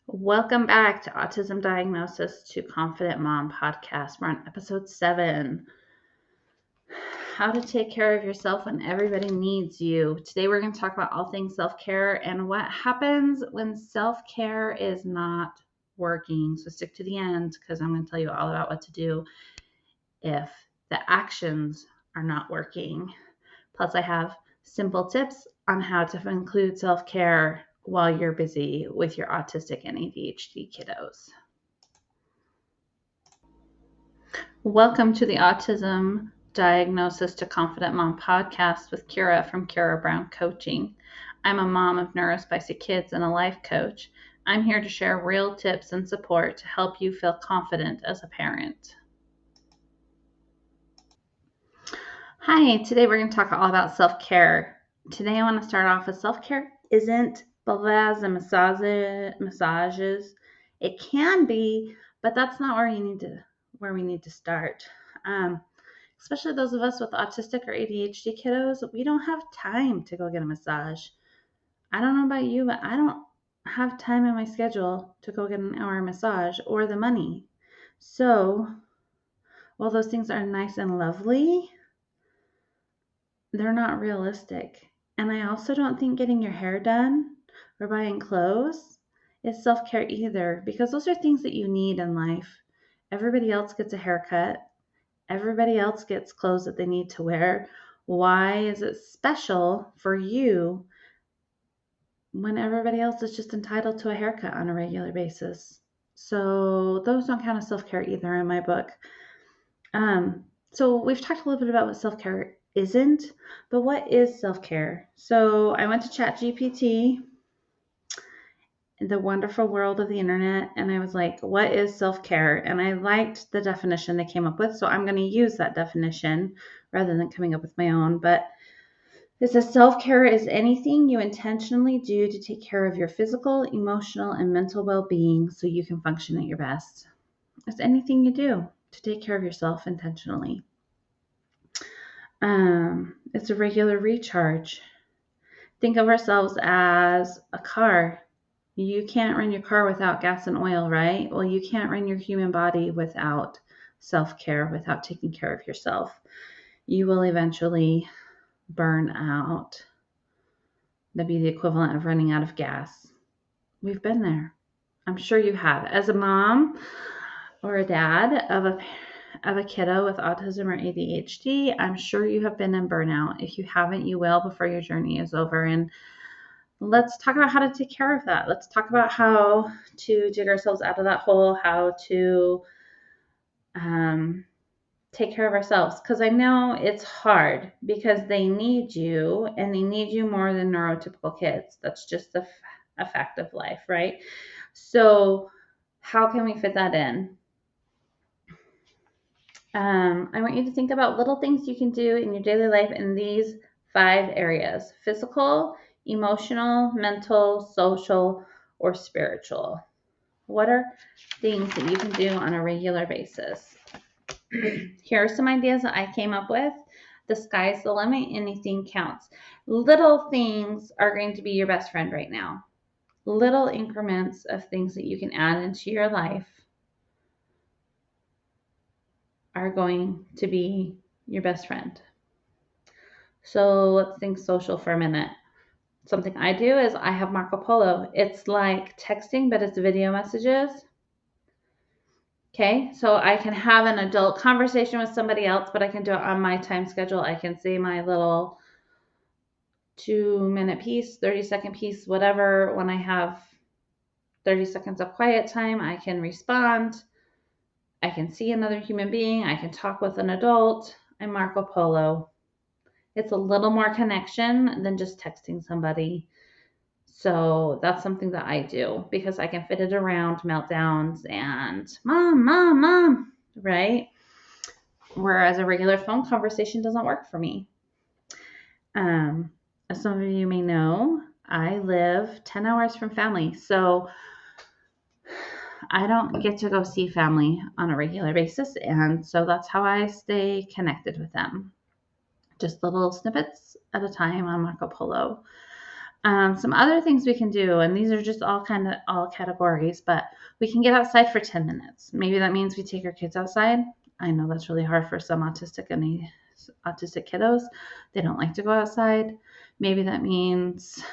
Welcome back to Autism Diagnosis to Confident Mom podcast. We're on episode 7. How to take care of yourself when everybody needs you. Today we're going to talk about all things self-care and what happens when self-care is not working. So stick to the end because I'm going to tell you all about what to do if the actions are not working. Plus I have simple tips on how to include self-care while you're busy with your autistic and ADHD kiddos. Welcome to the Autism Diagnosis to Confident Mom podcast with Kira from Kira Brown Coaching. I'm a mom of neurospicy kids and a life coach. I'm here to share real tips and support to help you feel confident as a parent. Hi, today we're going to talk all about self-care. Today I want to start off with self-care isn't baths and massages. It can be, but that's not where we need to start. Especially those of us with autistic or ADHD kiddos, we don't have time to go get a massage. I don't know about you, but I don't have time in my schedule to go get an hour massage or the money. So, while those things are nice and lovely, they're not realistic. And I also don't think getting your hair done or buying clothes is self-care either, because those are things that you need in life. Everybody else gets a haircut. Everybody else gets clothes that they need to wear. Why is it special for you when everybody else is just entitled to a haircut on a regular basis? So those don't count as self-care either in my book. So we've talked a little bit about what self-care isn't, but what is self-care? So I went to ChatGPT, the wonderful world of the internet, and I was like, what is self-care? And I liked the definition they came up with, so I'm going to use that definition rather than coming up with my own. But it says self-care is anything you intentionally do to take care of your physical, emotional, and mental well-being so you can function at your best. It's anything you do to take care of yourself intentionally. It's a regular recharge. Think of ourselves as a car. You can't run your car without gas and oil, right? Well, you can't run your human body without self-care, without taking care of yourself. You will eventually burn out. That'd be the equivalent of running out of gas. We've been there. I'm sure you have. As a mom or a dad of a kiddo with autism or ADHD, I'm sure you have been in burnout. If you haven't, you will before your journey is over. And let's talk about how to take care of that. Let's talk about how to dig ourselves out of that hole, how to take care of ourselves. Because I know it's hard because they need you, and they need you more than neurotypical kids. That's just a fact of life, right? So how can we fit that in? I want you to think about little things you can do in your daily life in these 5 areas: physical, emotional, mental, social, or spiritual. What are things that you can do on a regular basis? Here are some ideas that I came up with. The sky's the limit. Anything counts. Little things are going to be your best friend right now. Little increments of things that you can add into your life are going to be your best friend. So let's think social for a minute. Something I do is I have Marco Polo. It's like texting, but it's video messages. Okay, so I can have an adult conversation with somebody else, but I can do it on my time schedule. I can say my little 2-minute piece, 30-second piece, whatever. When I have 30 seconds of quiet time, I can respond. I can see another human being. I can talk with an adult. I'm Marco Polo. It's a little more connection than just texting somebody. So that's something that I do because I can fit it around meltdowns and mom, right? Whereas a regular phone conversation doesn't work for me. As some of you may know, I live 10 hours from family. So I don't get to go see family on a regular basis. And so that's how I stay connected with them. Just little snippets at a time on Marco Polo. Some other things we can do, and these are just all categories, but we can get outside for 10 minutes. Maybe that means we take our kids outside. I know that's really hard for some autistic kiddos. They don't like to go outside. Maybe that means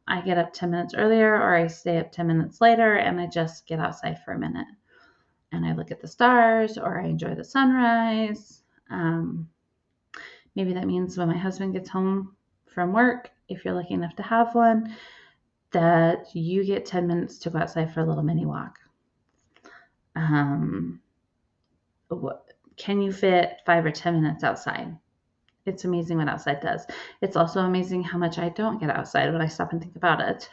I get up 10 minutes earlier, or I stay up 10 minutes later and I just get outside for a minute and I look at the stars, or I enjoy the sunrise. Maybe that means when my husband gets home from work, if you're lucky enough to have one, that you get 10 minutes to go outside for a little mini walk. Can you fit 5 or 10 minutes outside? It's amazing what outside does. It's also amazing how much I don't get outside when I stop and think about it.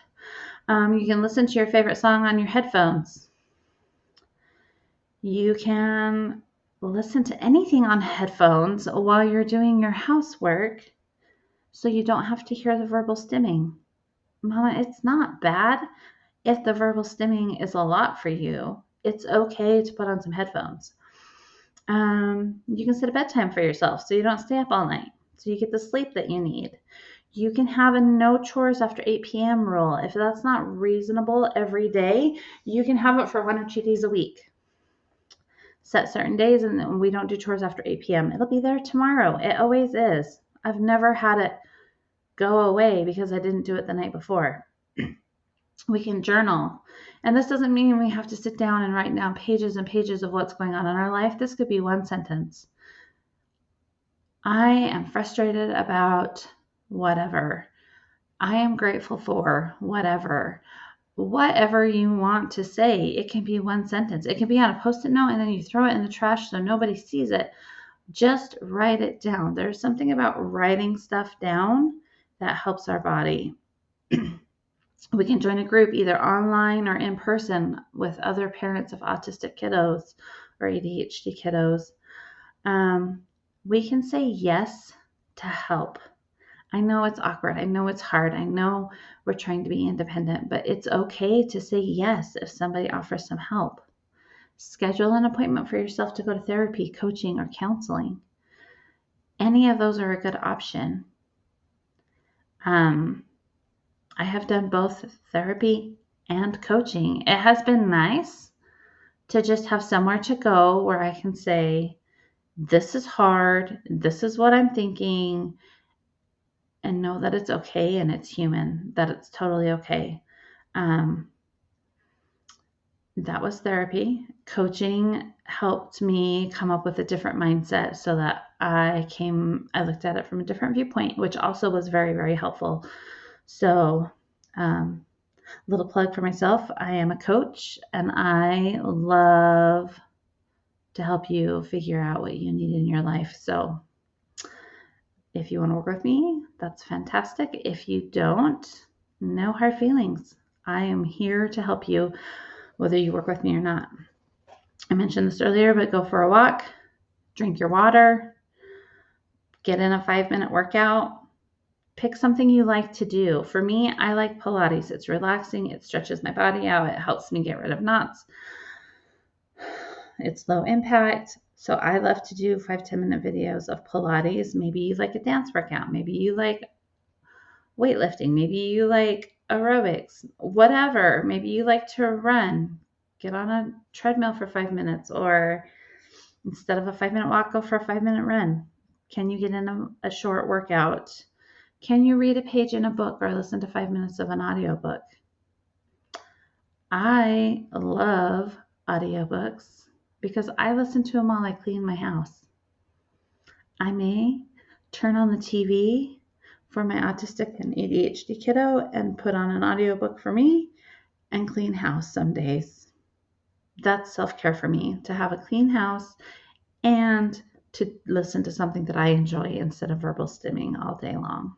You can listen to your favorite song on your headphones. You can listen to anything on headphones while you're doing your housework so you don't have to hear the verbal stimming. Mama, it's not bad if the verbal stimming is a lot for you. It's okay to put on some headphones. You can set a bedtime for yourself so you don't stay up all night, so you get the sleep that you need. You can have a no chores after 8 p.m. rule. If that's not reasonable every day, you can have it for 1 or 2 days a week. Set certain days and we don't do chores after 8 p.m. It'll be there tomorrow. It always is. I've never had it go away because I didn't do it the night before. We can journal. And this doesn't mean we have to sit down and write down pages and pages of what's going on in our life. This could be one sentence. I am frustrated about whatever. I am grateful for whatever. Whatever you want to say, it can be one sentence. It can be on a Post-it note and then you throw it in the trash so nobody sees it. Just write it down. There's something about writing stuff down that helps our body. We can join a group either online or in person with other parents of autistic kiddos or ADHD kiddos. We can say yes to help. I know it's awkward. I know it's hard. I know we're trying to be independent, but it's okay to say yes if somebody offers some help. Schedule an appointment for yourself to go to therapy, coaching, or counseling. Any of those are a good option. I have done both therapy and coaching. It has been nice to just have somewhere to go where I can say, this is hard, this is what I'm thinking, and know that it's okay and it's human, that it's totally okay. That was therapy. Coaching helped me come up with a different mindset so that I looked at it from a different viewpoint, which also was very, very helpful. So, little plug for myself. I am a coach and I love to help you figure out what you need in your life. So if you want to work with me, that's fantastic. If you don't, no hard feelings. I am here to help you, whether you work with me or not. I mentioned this earlier, but go for a walk, drink your water, get in a 5-minute workout. Pick something you like to do. For me, I like Pilates. It's relaxing. It stretches my body out. It helps me get rid of knots. It's low impact. So I love to do 5-10 minute videos of Pilates. Maybe you like a dance workout. Maybe you like weightlifting. Maybe you like aerobics. Whatever. Maybe you like to run. Get on a treadmill for 5 minutes, or instead of a 5-minute walk, go for a 5-minute run. Can you get in a short workout? Can you read a page in a book or listen to 5 minutes of an audiobook? I love audiobooks because I listen to them while I clean my house. I may turn on the TV for my autistic and ADHD kiddo and put on an audiobook for me and clean house some days. That's self-care for me, to have a clean house and to listen to something that I enjoy instead of verbal stimming all day long.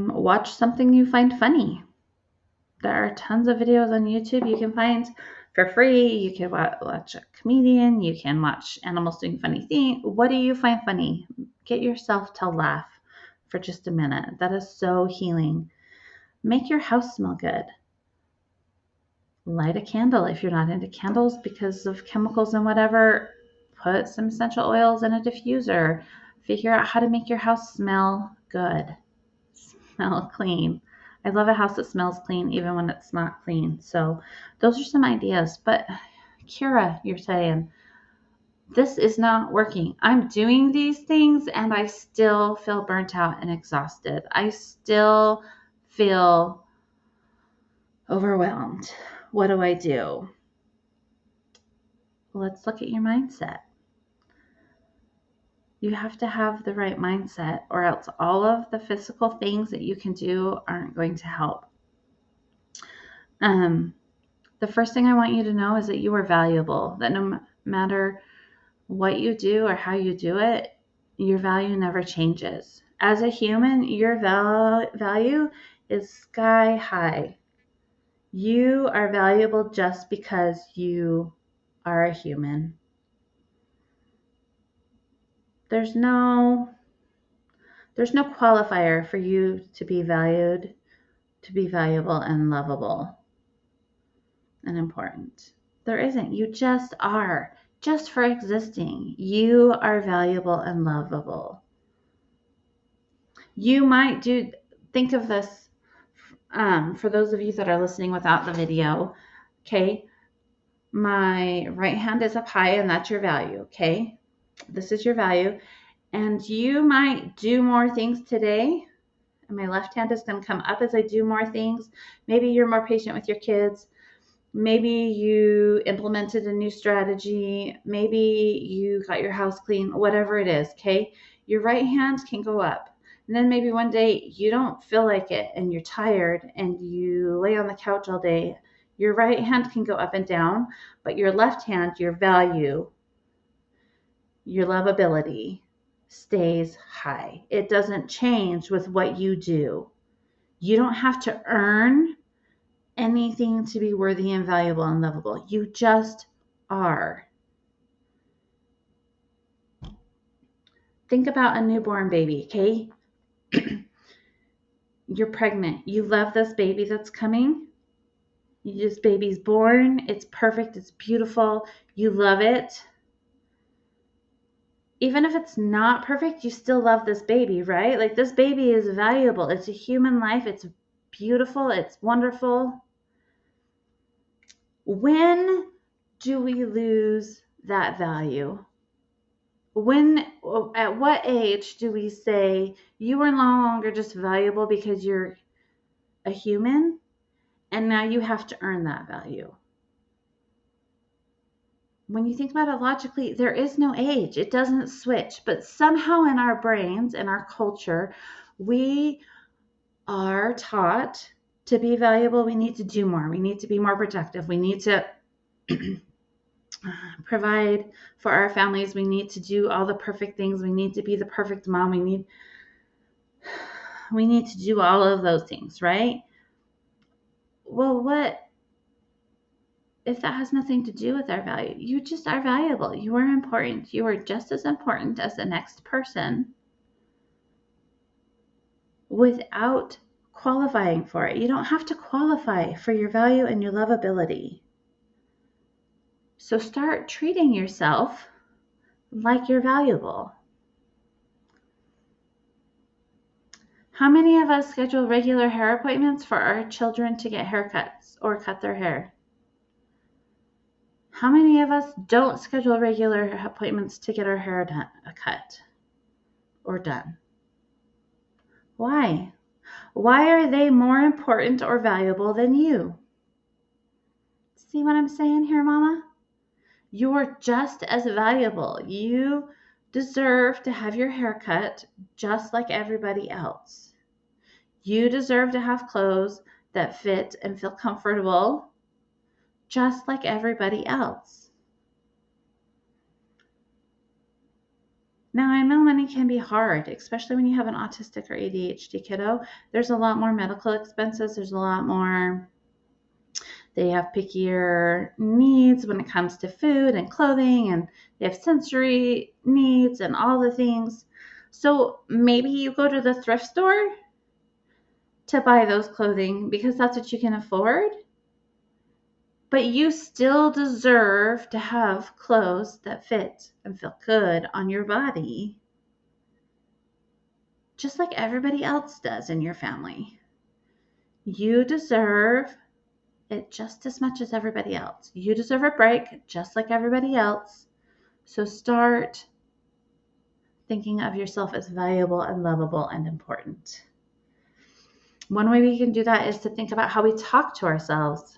Watch something you find funny. There are tons of videos on YouTube you can find for free. You can watch a comedian. You can watch animals doing funny things. What do you find funny? Get yourself to laugh for just a minute. That is so healing. Make your house smell good. Light a candle if you're not into candles because of chemicals and whatever. Put some essential oils in a diffuser. Figure out how to make your house smell good, smell clean. I love a house that smells clean even when it's not clean. So those are some ideas. But Kira, you're saying, this is not working. I'm doing these things and I still feel burnt out and exhausted. I still feel overwhelmed. What do I do? Let's look at your mindset. You have to have the right mindset, or else all of the physical things that you can do aren't going to help. The first thing I want you to know is that you are valuable, that no matter what you do or how you do it, your value never changes. As a human, your value is sky high. You are valuable just because you are a human. There's no qualifier for you to be valued, to be valuable and lovable and important. There isn't. You just are. Just for existing, you are valuable and lovable. You might think of this, for those of you that are listening without the video, okay? My right hand is up high and that's your value, okay? This is your value. And you might do more things today. And my left hand is going to come up as I do more things. Maybe you're more patient with your kids. Maybe you implemented a new strategy. Maybe you got your house clean, whatever it is, okay? Your right hand can go up. And then maybe one day you don't feel like it and you're tired and you lay on the couch all day. Your right hand can go up and down, but your left hand, your value, your lovability stays high. It doesn't change with what you do. You don't have to earn anything to be worthy and valuable and lovable. You just are. Think about a newborn baby, okay? You're pregnant. You love this baby that's coming. This baby's born. It's perfect. It's beautiful. You love it. Even if it's not perfect, you still love this baby, right? Like, this baby is valuable. It's a human life. It's beautiful. It's wonderful. When do we lose that value? At what age do we say you are no longer just valuable because you're a human and now you have to earn that value? When you think about it logically, there is no age. It doesn't switch. But somehow in our brains, in our culture, we are taught to be valuable. We need to do more. We need to be more productive. We need to provide for our families. We need to do all the perfect things. We need to be the perfect mom. We need to do all of those things, right? Well, what if that has nothing to do with our value? You just are valuable. You are important. You are just as important as the next person without qualifying for it. You don't have to qualify for your value and your lovability. So start treating yourself like you're valuable. How many of us schedule regular hair appointments for our children to get haircuts or cut their hair? How many of us don't schedule regular appointments to get our hair cut or done? Why? Why are they more important or valuable than you? See what I'm saying here, Mama? You're just as valuable. You deserve to have your hair cut just like everybody else. You deserve to have clothes that fit and feel comfortable just like everybody else. Now, I know money can be hard, especially when you have an autistic or ADHD kiddo. There's a lot more medical expenses. There's a lot more. They have pickier needs when it comes to food and clothing, and they have sensory needs and all the things. So maybe you go to the thrift store to buy those clothing because that's what you can afford. But you still deserve to have clothes that fit and feel good on your body. just like everybody else does in your family. You deserve it just as much as everybody else. You deserve a break just like everybody else. So start thinking of yourself as valuable and lovable and important. One way we can do that is to think about how we talk to ourselves.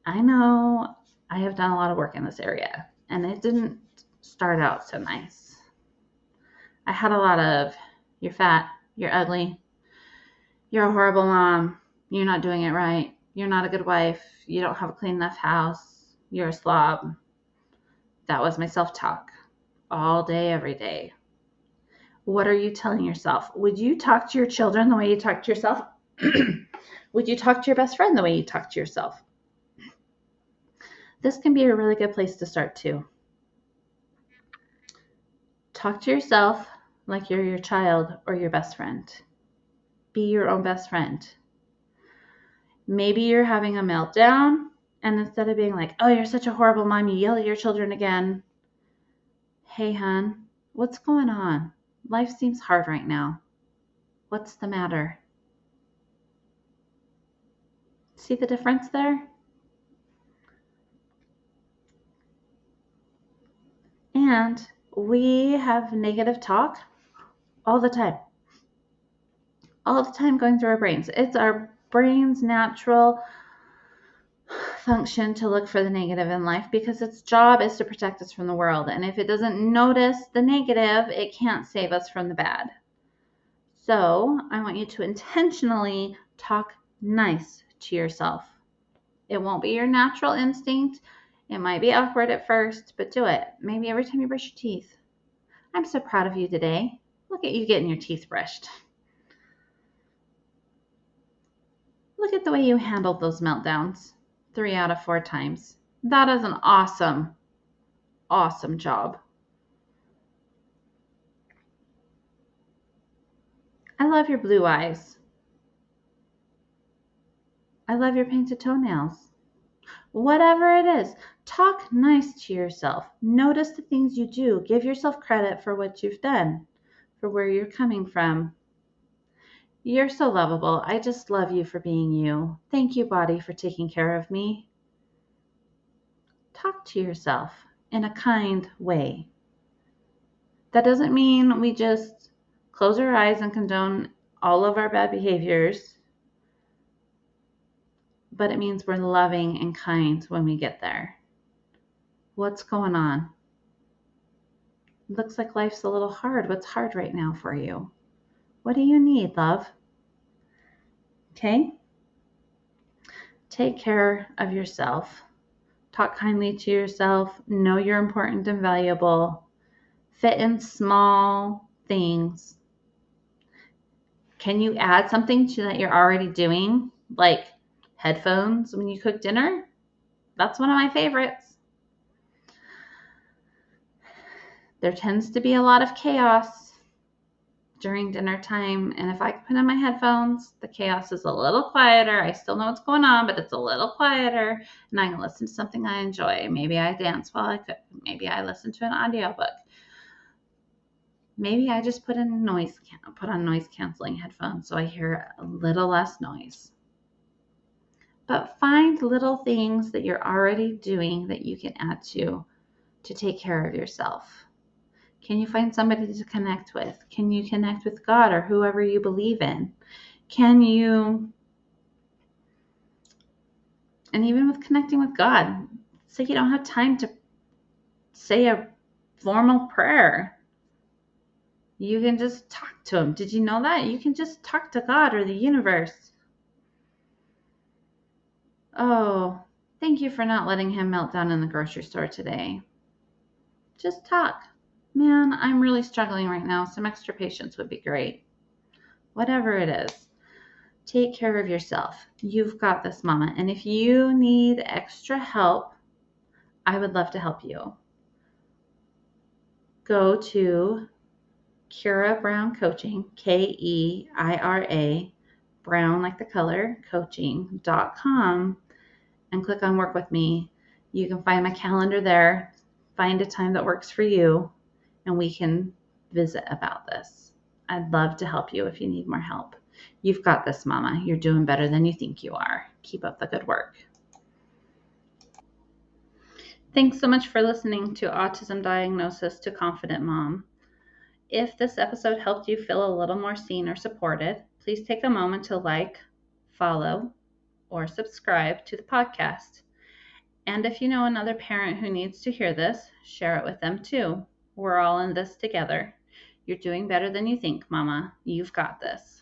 I know I have done a lot of work in this area, and it didn't start out so nice. I had a lot of, you're fat, you're ugly, you're a horrible mom, you're not doing it right, you're not a good wife, you don't have a clean enough house, you're a slob. That was my self-talk all day, every day. What are you telling yourself? Would you talk to your children the way you talk to yourself? Would you talk to your best friend the way you talk to yourself? This can be a really good place to start too. Talk to yourself like you're your child or your best friend. Be your own best friend. Maybe you're having a meltdown, and instead of being like, oh, you're such a horrible mom, you yell at your children again. Hey, hon, what's going on? Life seems hard right now. What's the matter? See the difference there? And we have negative talk all the time. All the time going through our brains. It's our brain's natural function to look for the negative in life because its job is to protect us from the world. And if it doesn't notice the negative, it can't save us from the bad. So I want you to intentionally talk nice to yourself. It won't be your natural instinct. It might be awkward at first, but do it. Maybe every time you brush your teeth. I'm so proud of you today. Look at you getting your teeth brushed. Look at the way you handled those meltdowns 3 out of 4 times. That is an awesome, awesome job. I love your blue eyes. I love your painted toenails. Whatever it is, talk nice to yourself. Notice the things you do. Give yourself credit for what you've done, for where you're coming from. You're so lovable. I just love you for being you. Thank you, body, for taking care of me. Talk to yourself in a kind way. That doesn't mean we just close our eyes and condone all of our bad behaviors, but it means we're loving and kind when we get there. What's going on? Looks like life's a little hard. What's hard right now for you? What do you need, love? Okay? Take care of yourself. Talk kindly to yourself. Know you're important and valuable. Fit in small things. Can you add something to that you're already doing? Like headphones when you cook dinner? That's one of my favorites. There tends to be a lot of chaos during dinner time, and if I put in my headphones, the chaos is a little quieter. I still know what's going on, but it's a little quieter, and I can listen to something I enjoy. Maybe I dance while I cook. Maybe I listen to an audiobook. Maybe I just put on noise canceling headphones so I hear a little less noise. But find little things that you're already doing that you can add to take care of yourself. Can you find somebody to connect with? Can you connect with God or whoever you believe in? And even with connecting with God, say you don't have time to say a formal prayer. You can just talk to him. Did you know that? You can just talk to God or the universe. Oh, thank you for not letting him melt down in the grocery store today. Just talk. Man, I'm really struggling right now. Some extra patience would be great. Whatever it is, take care of yourself. You've got this, mama. And if you need extra help, I would love to help you. Go to Keira Brown Coaching, Keira, Brown like the color, coaching.com, and click on work with me. You can find my calendar there. Find a time that works for you, and we can visit about this. I'd love to help you if you need more help. You've got this, Mama. You're doing better than you think you are. Keep up the good work. Thanks so much for listening to Autism Diagnosis to Confident Mom. If this episode helped you feel a little more seen or supported, please take a moment to like, follow, or subscribe to the podcast. And if you know another parent who needs to hear this, share it with them too. We're all in this together. You're doing better than you think, Mama. You've got this.